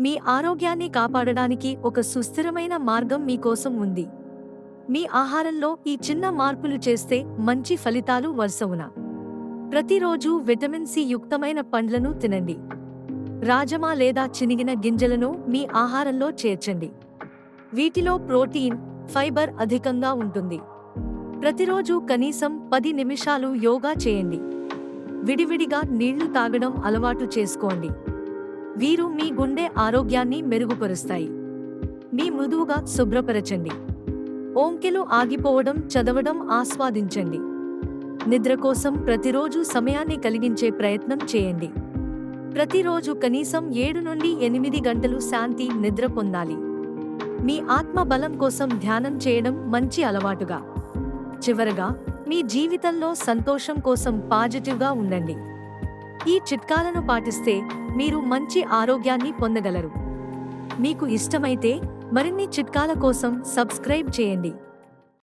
మీ ఆరోగ్యాన్ని కాపాడడానికి ఒక సుస్థిరమైన మార్గం మీకోసం ఉంది. మీ ఆహారంలో ఈ చిన్న మార్పులు చేస్తే మంచి ఫలితాలు వరుసవున. ప్రతిరోజు విటమిన్ సి యుక్తమైన పండ్లను తినండి. రాజమా లేదా చినిగిన గింజలను మీ ఆహారంలో చేర్చండి. వీటిలో ప్రోటీన్, ఫైబర్ అధికంగా ఉంటుంది. ప్రతిరోజు కనీసం 10 నిమిషాలు యోగా చేయండి. విడివిడిగా నీళ్లు తాగడం అలవాటు చేసుకోండి. వీరు మీ గుండె ఆరోగ్యాన్ని మెరుగుపరుస్తాయి. మీ మృదువుగా శుభ్రపరచండి. ఓంకెలు ఆగిపోవడం చదవడం ఆస్వాదించండి. నిద్ర కోసం ప్రతిరోజు సమయాన్ని కలిగించే ప్రయత్నం చేయండి. ప్రతిరోజు కనీసం 7 నుండి 8 గంటలు శాంతి నిద్ర పొందాలి. మీ ఆత్మ బలం కోసం ధ్యానం చేయడం మంచి అలవాటుగా. చివరగా, మీ జీవితంలో సంతోషం కోసం పాజిటివ్గా ఉండండి. ఈ చిట్కాలను పాటిస్తే మీరు మంచి ఆరోగ్యాన్ని పొందగలరు. మీకు ఇష్టమైతే మరిన్ని చిట్కాల కోసం సబ్స్క్రైబ్ చేయండి.